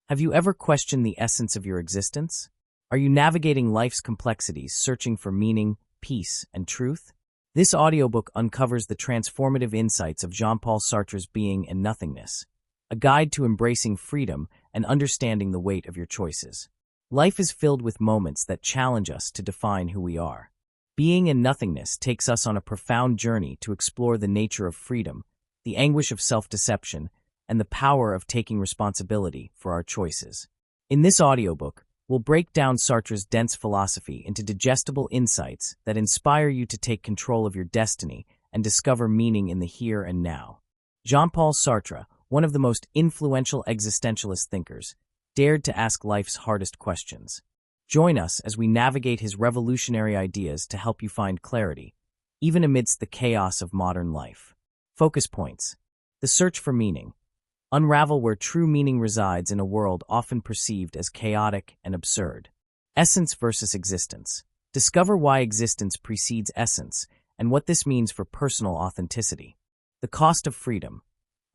Have you ever questioned the essence of your existence? Are you navigating life's complexities, searching for meaning, peace, and truth? This audiobook uncovers the transformative insights of Jean-Paul Sartre's Being and Nothingness, a guide to embracing freedom and understanding the weight of your choices. Life is filled with moments that challenge us to define who we are. Being and Nothingness takes us on a profound journey to explore the nature of freedom, the anguish of self-deception, and the power of taking responsibility for our choices. In this audiobook, we'll break down Sartre's dense philosophy into digestible insights that inspire you to take control of your destiny and discover meaning in the here and now. Jean-Paul Sartre, one of the most influential existentialist thinkers, dared to ask life's hardest questions. Join us as we navigate his revolutionary ideas to help you find clarity, even amidst the chaos of modern life. Focus points. The search for meaning. Unravel where true meaning resides in a world often perceived as chaotic and absurd. Essence versus existence. Discover why existence precedes essence and what this means for personal authenticity. The cost of freedom.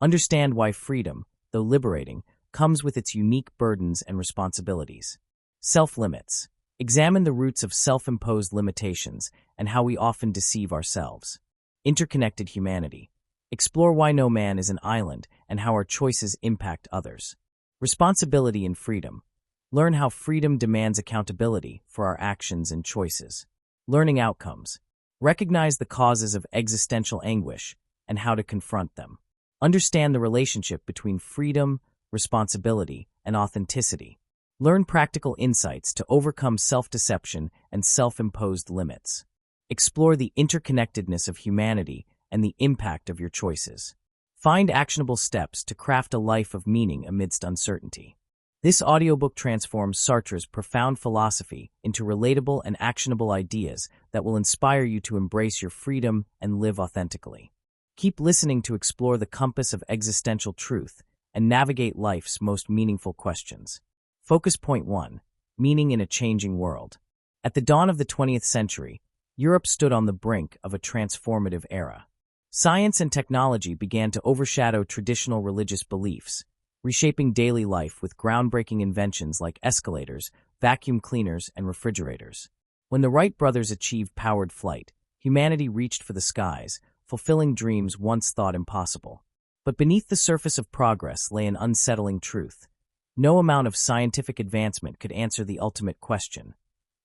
Understand why freedom, though liberating, comes with its unique burdens and responsibilities. Self-limits. Examine the roots of self-imposed limitations and how we often deceive ourselves. Interconnected humanity. Explore why no man is an island and how our choices impact others. Responsibility and freedom. Learn how freedom demands accountability for our actions and choices. Learning outcomes. Recognize the causes of existential anguish and how to confront them. Understand the relationship between freedom, responsibility, and authenticity. Learn practical insights to overcome self-deception and self-imposed limits. Explore the interconnectedness of humanity and the impact of your choices. Find actionable steps to craft a life of meaning amidst uncertainty. This audiobook transforms Sartre's profound philosophy into relatable and actionable ideas that will inspire you to embrace your freedom and live authentically. Keep listening to explore the compass of existential truth and navigate life's most meaningful questions. Focus point 1. Meaning in a changing world. At the dawn of the 20th century, Europe stood on the brink of a transformative era. Science and technology began to overshadow traditional religious beliefs, reshaping daily life with groundbreaking inventions like escalators, vacuum cleaners, and refrigerators. When the Wright brothers achieved powered flight, humanity reached for the skies, fulfilling dreams once thought impossible. But beneath the surface of progress lay an unsettling truth. No amount of scientific advancement could answer the ultimate question: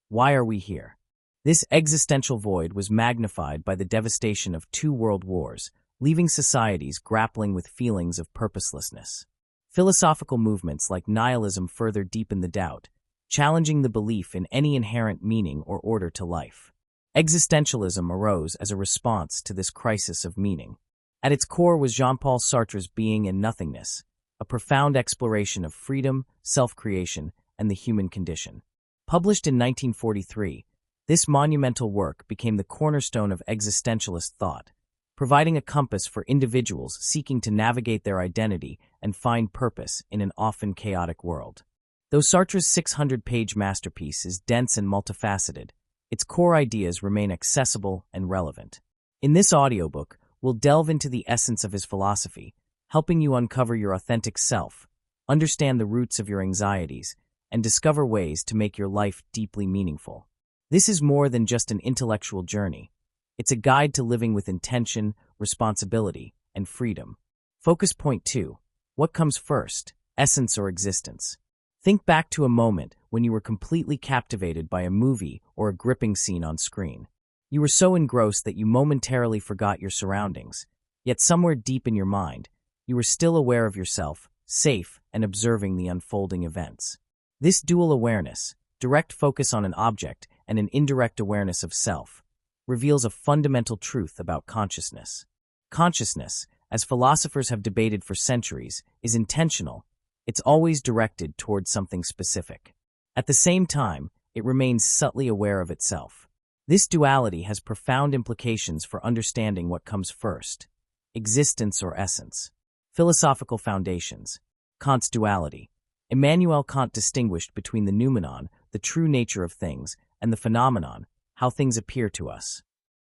why are we here? This existential void was magnified by the devastation of 2 world wars, leaving societies grappling with feelings of purposelessness. Philosophical movements like nihilism further deepened the doubt, challenging the belief in any inherent meaning or order to life. Existentialism arose as a response to this crisis of meaning. At its core was Jean-Paul Sartre's Being and Nothingness, a profound exploration of freedom, self-creation, and the human condition. Published in 1943, this monumental work became the cornerstone of existentialist thought, providing a compass for individuals seeking to navigate their identity and find purpose in an often chaotic world. Though Sartre's 600-page masterpiece is dense and multifaceted, its core ideas remain accessible and relevant. In this audiobook, we'll delve into the essence of his philosophy, helping you uncover your authentic self, understand the roots of your anxieties, and discover ways to make your life deeply meaningful. This is more than just an intellectual journey. It's a guide to living with intention, responsibility, and freedom. Focus point 2. What comes first, essence or existence? Think back to a moment when you were completely captivated by a movie or a gripping scene on screen. You were so engrossed that you momentarily forgot your surroundings, yet somewhere deep in your mind, you were still aware of yourself, safe, and observing the unfolding events. This dual awareness, direct focus on an object and an indirect awareness of self, reveals a fundamental truth about consciousness. Consciousness, as philosophers have debated for centuries, is intentional. It's always directed toward something specific. At the same time, it remains subtly aware of itself. This duality has profound implications for understanding what comes first: existence or essence. Philosophical foundations. Kant's duality. Immanuel Kant distinguished between the noumenon, the true nature of things, and the phenomenon, how things appear to us.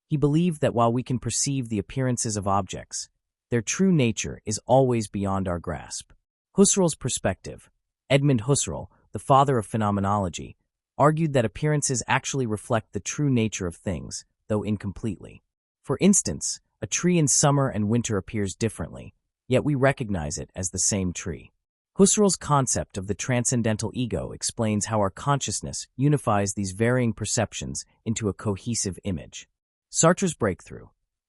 He believed that while we can perceive the appearances of objects, their true nature is always beyond our grasp. Husserl's perspective. Edmund Husserl, the father of phenomenology, argued that appearances actually reflect the true nature of things, though incompletely. For instance, a tree in summer and winter appears differently, yet we recognize it as the same tree. Husserl's concept of the transcendental ego explains how our consciousness unifies these varying perceptions into a cohesive image. Sartre's breakthrough.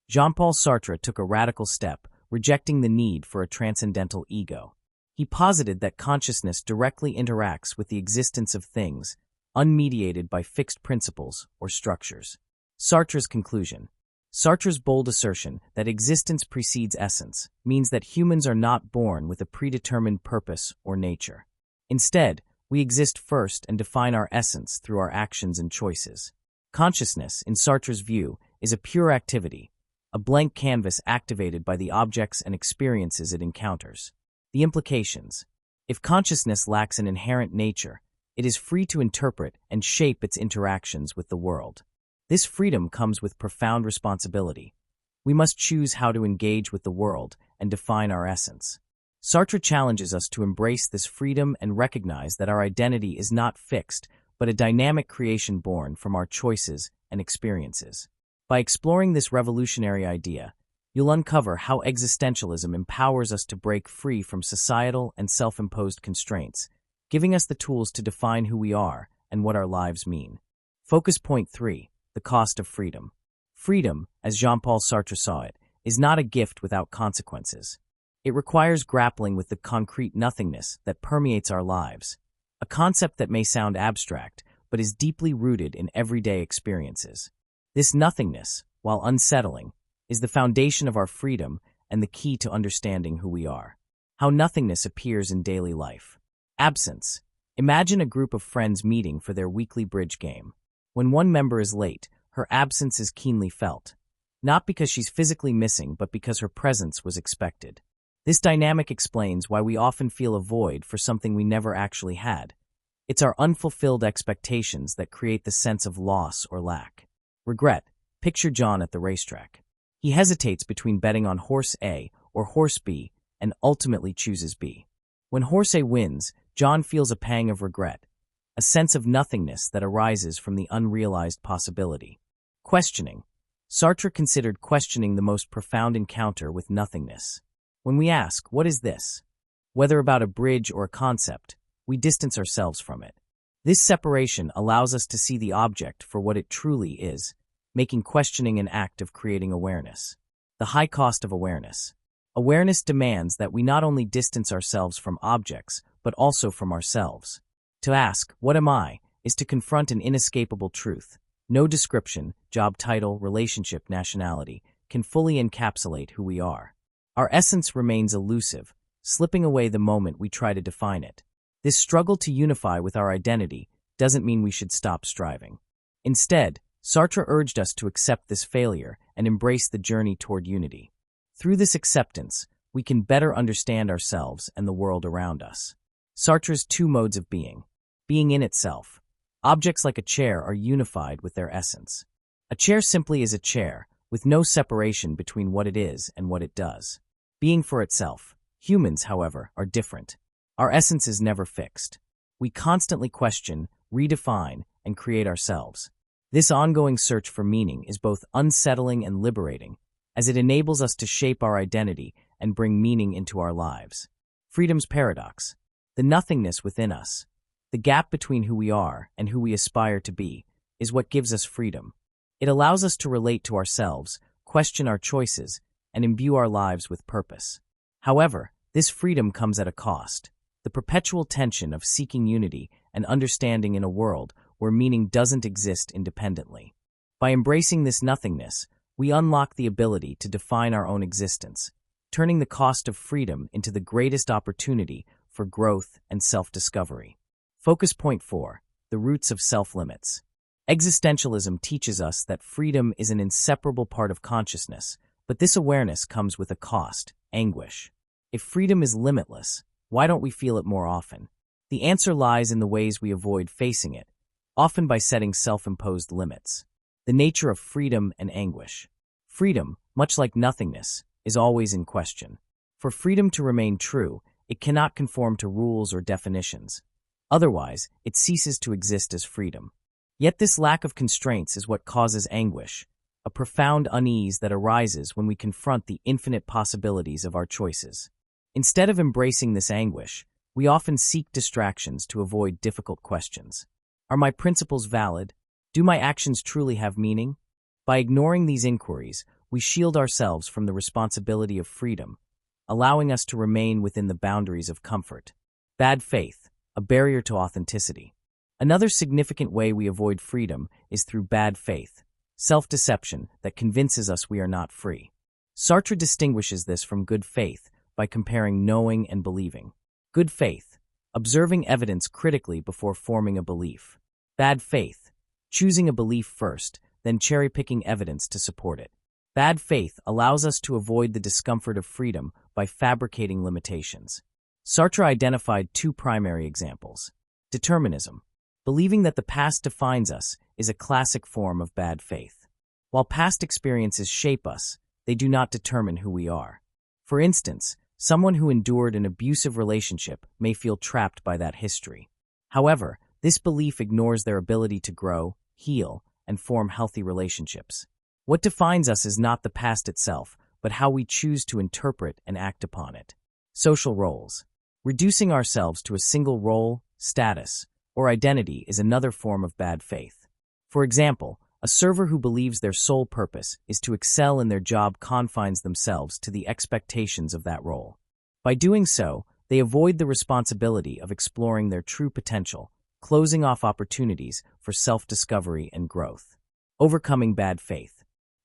Jean-Paul Sartre took a radical step, rejecting the need for a transcendental ego. He posited that consciousness directly interacts with the existence of things, unmediated by fixed principles or structures. Sartre's conclusion. Sartre's bold assertion that existence precedes essence means that humans are not born with a predetermined purpose or nature. Instead, we exist first and define our essence through our actions and choices. Consciousness, in Sartre's view, is a pure activity, a blank canvas activated by the objects and experiences it encounters. The implications. If consciousness lacks an inherent nature, it is free to interpret and shape its interactions with the world. This freedom comes with profound responsibility. We must choose how to engage with the world and define our essence. Sartre challenges us to embrace this freedom and recognize that our identity is not fixed, but a dynamic creation born from our choices and experiences. By exploring this revolutionary idea, you'll uncover how existentialism empowers us to break free from societal and self-imposed constraints, giving us the tools to define who we are and what our lives mean. Focus point 3. The cost of freedom. Freedom, as Jean-Paul Sartre saw it, is not a gift without consequences. It requires grappling with the concrete nothingness that permeates our lives, a concept that may sound abstract, but is deeply rooted in everyday experiences. This nothingness, while unsettling, is the foundation of our freedom and the key to understanding who we are. How nothingness appears in daily life. Absence. Imagine a group of friends meeting for their weekly bridge game. When one member is late, her absence is keenly felt, not because she's physically missing, but because her presence was expected. This dynamic explains why we often feel a void for something we never actually had. It's our unfulfilled expectations that create the sense of loss or lack. Regret. Picture John at the racetrack. He hesitates between betting on horse A or horse B and ultimately chooses B. When horse A wins, John feels a pang of regret, a sense of nothingness that arises from the unrealized possibility. Questioning. Sartre considered questioning the most profound encounter with nothingness. When we ask, "What is this?" whether about a bridge or a concept, we distance ourselves from it. This separation allows us to see the object for what it truly is, making questioning an act of creating awareness. The high cost of awareness. Awareness demands that we not only distance ourselves from objects, but also from ourselves. To ask, "What am I?" is to confront an inescapable truth. No description, job title, relationship, nationality can fully encapsulate who we are. Our essence remains elusive, slipping away the moment we try to define it. This struggle to unify with our identity doesn't mean we should stop striving. Instead, Sartre urged us to accept this failure and embrace the journey toward unity. Through this acceptance, we can better understand ourselves and the world around us. Sartre's two modes of being. Being in itself. Objects like a chair are unified with their essence. A chair simply is a chair, with no separation between what it is and what it does. Being for itself. Humans, however, are different. Our essence is never fixed. We constantly question, redefine, and create ourselves. This ongoing search for meaning is both unsettling and liberating, as it enables us to shape our identity and bring meaning into our lives. Freedom's paradox. The nothingness within us, the gap between who we are and who we aspire to be, is what gives us freedom. It allows us to relate to ourselves, question our choices, and imbue our lives with purpose. However, this freedom comes at a cost. The perpetual tension of seeking unity and understanding in a world where meaning doesn't exist independently. By embracing this nothingness, we unlock the ability to define our own existence, turning the cost of freedom into the greatest opportunity for growth and self-discovery. Focus point 4. The roots of self-limits. Existentialism teaches us that freedom is an inseparable part of consciousness, but this awareness comes with a cost, anguish. If freedom is limitless, why don't we feel it more often? The answer lies in the ways we avoid facing it, often by setting self-imposed limits. The nature of freedom and anguish. Freedom, much like nothingness, is always in question. For freedom to remain true, It cannot conform to rules or definitions. Otherwise, it ceases to exist as freedom. Yet this lack of constraints is what causes anguish, a profound unease that arises when we confront the infinite possibilities of our choices. Instead of embracing this anguish, we often seek distractions to avoid difficult questions. Are my principles valid? Do my actions truly have meaning? By ignoring these inquiries, we shield ourselves from the responsibility of freedom, allowing us to remain within the boundaries of comfort. Bad faith, a barrier to authenticity. Another significant way we avoid freedom is through bad faith, self-deception that convinces us we are not free. Sartre distinguishes this from good faith by comparing knowing and believing. Good faith, observing evidence critically before forming a belief. Bad faith, choosing a belief first, then cherry-picking evidence to support it. Bad faith allows us to avoid the discomfort of freedom by fabricating limitations. Sartre identified two primary examples. Determinism, believing that the past defines us, is a classic form of bad faith. While past experiences shape us, they do not determine who we are. For instance, someone who endured an abusive relationship may feel trapped by that history. However, this belief ignores their ability to grow, heal, and form healthy relationships. What defines us is not the past itself, but how we choose to interpret and act upon it. Social roles. Reducing ourselves to a single role, status, or identity is another form of bad faith. For example, a server who believes their sole purpose is to excel in their job confines themselves to the expectations of that role. By doing so, they avoid the responsibility of exploring their true potential, closing off opportunities for self-discovery and growth. Overcoming bad faith.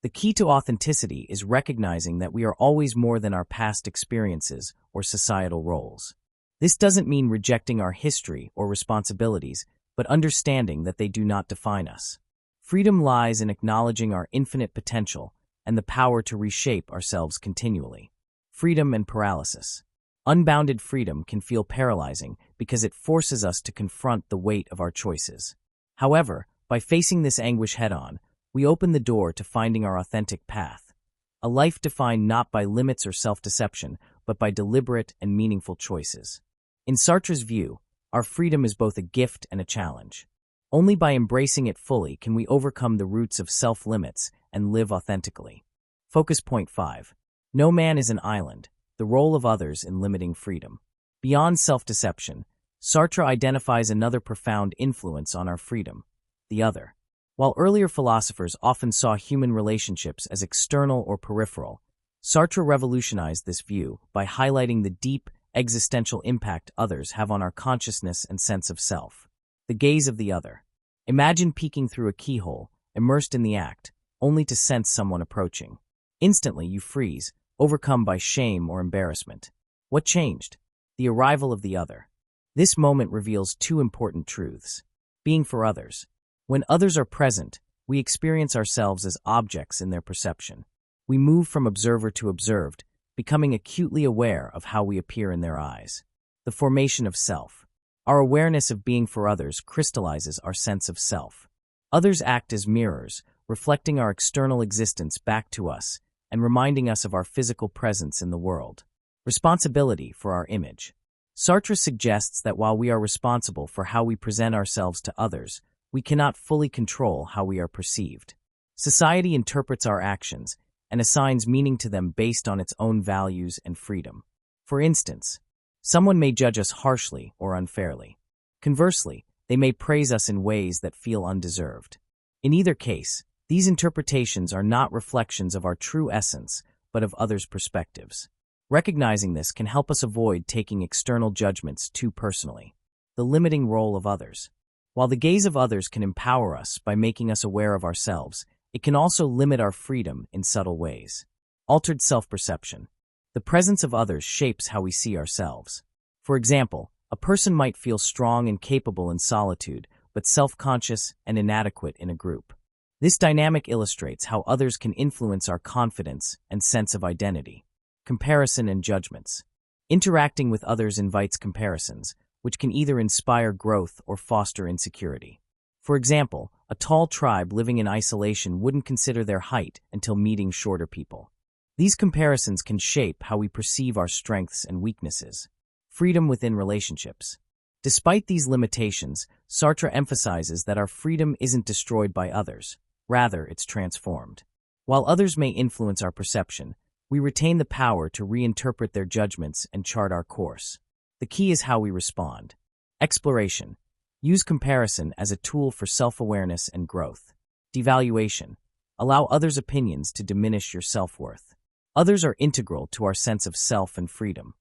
The key to authenticity is recognizing that we are always more than our past experiences or societal roles. This doesn't mean rejecting our history or responsibilities, but understanding that they do not define us. Freedom lies in acknowledging our infinite potential and the power to reshape ourselves continually. Freedom and paralysis. Unbounded freedom can feel paralyzing because it forces us to confront the weight of our choices. However, by facing this anguish head-on, we open the door to finding our authentic path, a life defined not by limits or self-deception, but by deliberate and meaningful choices. In Sartre's view, our freedom is both a gift and a challenge. Only by embracing it fully can we overcome the roots of self-limits and live authentically. Focus point 5. No man is an island, the role of others in limiting freedom. Beyond self-deception, Sartre identifies another profound influence on our freedom, the other. While earlier philosophers often saw human relationships as external or peripheral, Sartre revolutionized this view by highlighting the deep, existential impact others have on our consciousness and sense of self. The gaze of the other. Imagine peeking through a keyhole, immersed in the act, only to sense someone approaching. Instantly you freeze, overcome by shame or embarrassment. What changed? The arrival of the other. This moment reveals two important truths. Being for others. When others are present, we experience ourselves as objects in their perception. We move from observer to observed, becoming acutely aware of how we appear in their eyes. The formation of self. Our awareness of being for others crystallizes our sense of self. Others act as mirrors, reflecting our external existence back to us and reminding us of our physical presence in the world. Responsibility for our image. Sartre suggests that while we are responsible for how we present ourselves to others, we cannot fully control how we are perceived. Society interprets our actions and assigns meaning to them based on its own values and freedom. For instance, someone may judge us harshly or unfairly. Conversely, they may praise us in ways that feel undeserved. In either case, these interpretations are not reflections of our true essence, but of others' perspectives. Recognizing this can help us avoid taking external judgments too personally. The limiting role of others. While the gaze of others can empower us by making us aware of ourselves, it can also limit our freedom in subtle ways. Altered self-perception. The presence of others shapes how we see ourselves. For example, a person might feel strong and capable in solitude, but self-conscious and inadequate in a group. This dynamic illustrates how others can influence our confidence and sense of identity. Comparison and judgments. Interacting with others invites comparisons, which can either inspire growth or foster insecurity. For example, a tall tribe living in isolation wouldn't consider their height until meeting shorter people. These comparisons can shape how we perceive our strengths and weaknesses. Freedom within relationships. Despite these limitations, Sartre emphasizes that our freedom isn't destroyed by others. Rather, it's transformed. While others may influence our perception, we retain the power to reinterpret their judgments and chart our course. The key is how we respond. Exploration. Use comparison as a tool for self-awareness and growth. Devaluation. Allow others' opinions to diminish your self-worth. Others are integral to our sense of self and freedom.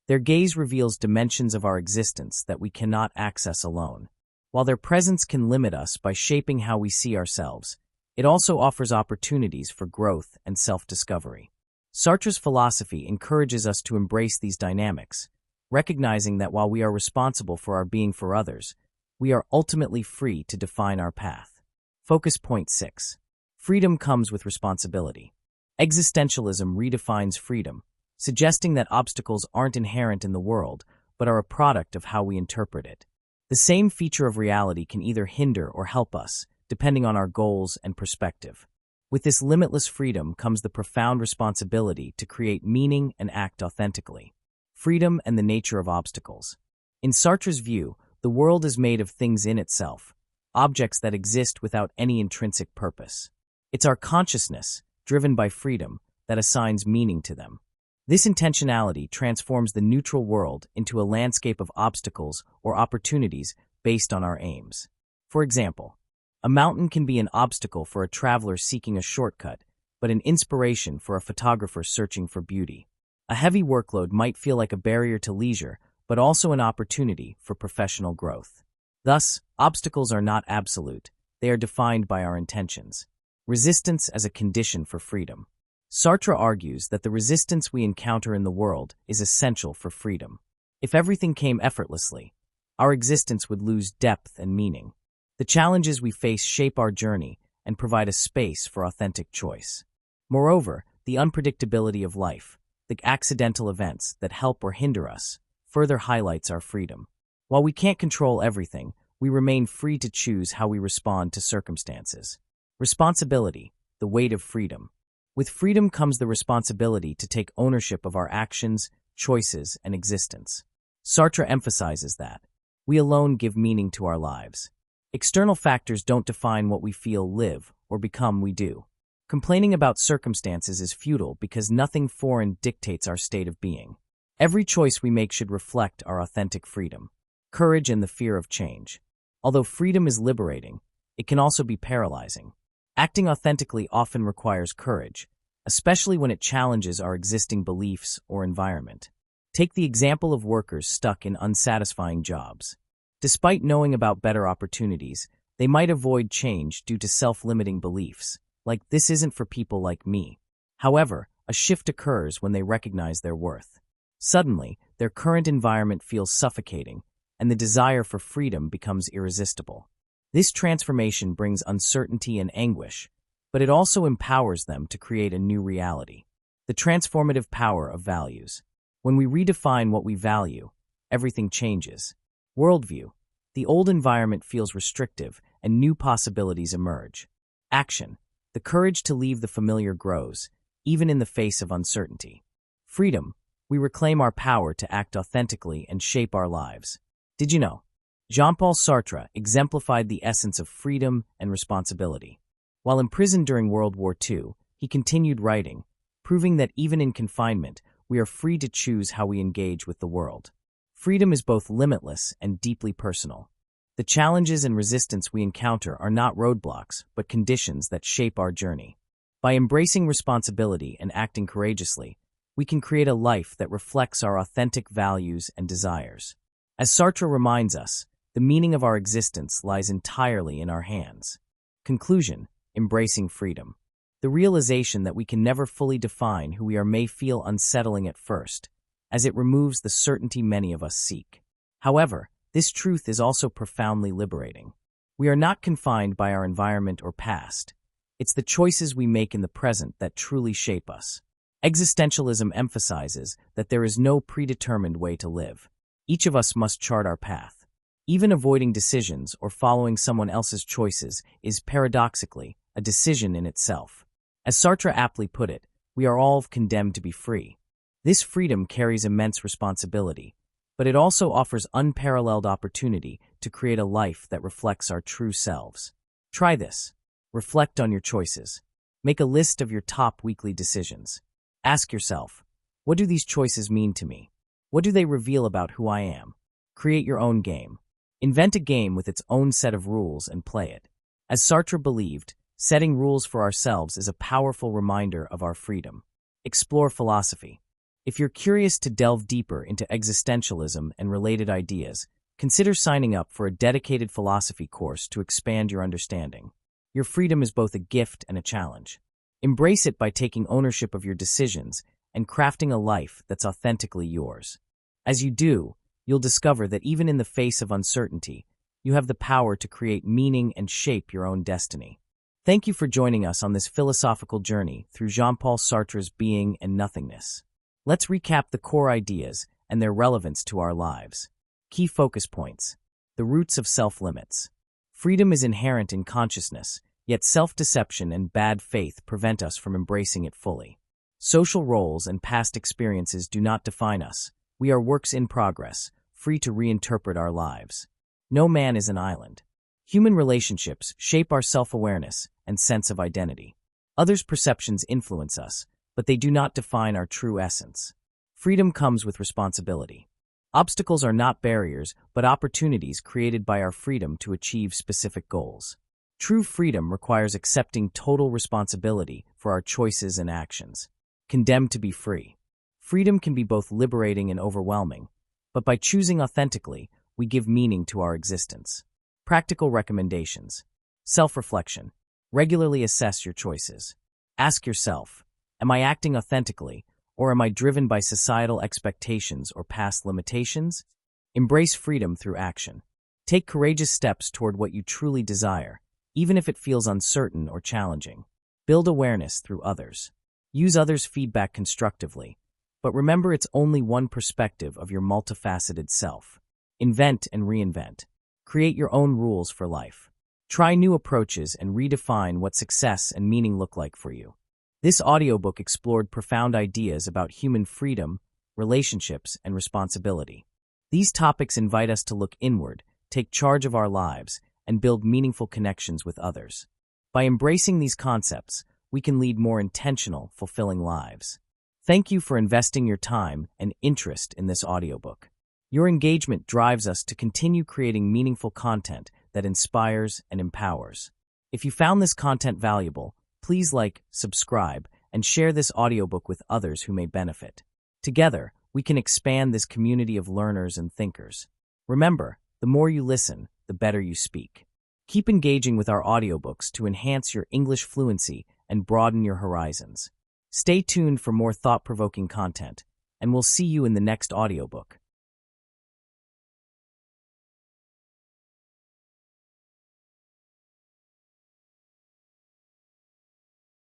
Their gaze reveals dimensions of our existence that we cannot access alone. While their presence can limit us by shaping how we see ourselves, it also offers opportunities for growth and self-discovery. Sartre's philosophy encourages us to embrace these dynamics, recognizing that while we are responsible for our being for others, we are ultimately free to define our path. Focus point 6. Freedom comes with responsibility. Existentialism redefines freedom, suggesting that obstacles aren't inherent in the world, but are a product of how we interpret it. The same feature of reality can either hinder or help us, depending on our goals and perspective. With this limitless freedom comes the profound responsibility to create meaning and act authentically. Freedom and the nature of obstacles. In Sartre's view, the world is made of things in itself, objects that exist without any intrinsic purpose. It's our consciousness, driven by freedom, that assigns meaning to them. This intentionality transforms the neutral world into a landscape of obstacles or opportunities based on our aims. For example, a mountain can be an obstacle for a traveler seeking a shortcut, but an inspiration for a photographer searching for beauty. A heavy workload might feel like a barrier to leisure, but also an opportunity for professional growth. Thus, obstacles are not absolute. They are defined by our intentions. Resistance as a condition for freedom. Sartre argues that the resistance we encounter in the world is essential for freedom. If everything came effortlessly, our existence would lose depth and meaning. The challenges we face shape our journey and provide a space for authentic choice. Moreover, the unpredictability of life, the accidental events that help or hinder us, further highlights our freedom. While we can't control everything, we remain free to choose how we respond to circumstances. Responsibility, the weight of freedom. With freedom comes the responsibility to take ownership of our actions, choices, and existence. Sartre emphasizes that we alone give meaning to our lives. External factors don't define what we feel, live, or become. We do. Complaining about circumstances is futile because nothing foreign dictates our state of being. Every choice we make should reflect our authentic freedom, courage, and the fear of change. Although freedom is liberating, it can also be paralyzing. Acting authentically often requires courage, especially when it challenges our existing beliefs or environment. Take the example of workers stuck in unsatisfying jobs. Despite knowing about better opportunities, they might avoid change due to self-limiting beliefs, like "this isn't for people like me." However, a shift occurs when they recognize their worth. Suddenly, their current environment feels suffocating, and the desire for freedom becomes irresistible. This transformation brings uncertainty and anguish, but it also empowers them to create a new reality. The transformative power of values. When we redefine what we value, everything changes. Worldview. The old environment feels restrictive, and new possibilities emerge. Action. The courage to leave the familiar grows, even in the face of uncertainty. Freedom. We reclaim our power to act authentically and shape our lives. Did you know? Jean-Paul Sartre exemplified the essence of freedom and responsibility. While imprisoned during World War II, he continued writing, proving that even in confinement, we are free to choose how we engage with the world. Freedom is both limitless and deeply personal. The challenges and resistance we encounter are not roadblocks, but conditions that shape our journey. By embracing responsibility and acting courageously, we can create a life that reflects our authentic values and desires. As Sartre reminds us, the meaning of our existence lies entirely in our hands. Conclusion: embracing freedom. The realization that we can never fully define who we are may feel unsettling at first, as it removes the certainty many of us seek. However, this truth is also profoundly liberating. We are not confined by our environment or past. It's the choices we make in the present that truly shape us. Existentialism emphasizes that there is no predetermined way to live. Each of us must chart our path. Even avoiding decisions or following someone else's choices is paradoxically a decision in itself. As Sartre aptly put it, we are all condemned to be free. This freedom carries immense responsibility, but but it also offers unparalleled opportunity to create a life that reflects our true selves. Try this. Reflect on your choices. Make a list of your top weekly decisions. Ask yourself, what do these choices mean to me? What do they reveal about who I am? Create your own game. Invent a game with its own set of rules and play it. As Sartre believed, setting rules for ourselves is a powerful reminder of our freedom. Explore philosophy. If you're curious to delve deeper into existentialism and related ideas, consider signing up for a dedicated philosophy course to expand your understanding. Your freedom is both a gift and a challenge. Embrace it by taking ownership of your decisions and crafting a life that's authentically yours. As you do, you'll discover that even in the face of uncertainty, you have the power to create meaning and shape your own destiny. Thank you for joining us on this philosophical journey through Jean-Paul Sartre's Being and Nothingness. Let's recap the core ideas and their relevance to our lives. Key focus points. The roots of self-limits. Freedom is inherent in consciousness, yet self-deception and bad faith prevent us from embracing it fully. Social roles and past experiences do not define us. We are works in progress, free to reinterpret our lives. No man is an island. Human relationships shape our self-awareness and sense of identity. Others' perceptions influence us, but they do not define our true essence. Freedom comes with responsibility. Obstacles are not barriers, but opportunities created by our freedom to achieve specific goals. True freedom requires accepting total responsibility for our choices and actions. Condemned to be free. Freedom can be both liberating and overwhelming, but by choosing authentically, we give meaning to our existence. Practical recommendations. Self-reflection. Regularly assess your choices. Ask yourself, am I acting authentically, or am I driven by societal expectations or past limitations? Embrace freedom through action. Take courageous steps toward what you truly desire, even if it feels uncertain or challenging. Build awareness through others. Use others' feedback constructively, but remember it's only one perspective of your multifaceted self. Invent and reinvent. Create your own rules for life. Try new approaches and redefine what success and meaning look like for you. This audiobook explored profound ideas about human freedom, relationships, and responsibility. These topics invite us to look inward, take charge of our lives, and build meaningful connections with others. By embracing these concepts, we can lead more intentional, fulfilling lives. Thank you for investing your time and interest in this audiobook. Your engagement drives us to continue creating meaningful content that inspires and empowers. If you found this content valuable, please like, subscribe, and share this audiobook with others who may benefit. Together, we can expand this community of learners and thinkers. Remember, the more you listen, the better you speak. Keep engaging with our audiobooks to enhance your English fluency and broaden your horizons. Stay tuned for more thought-provoking content, and we'll see you in the next audiobook.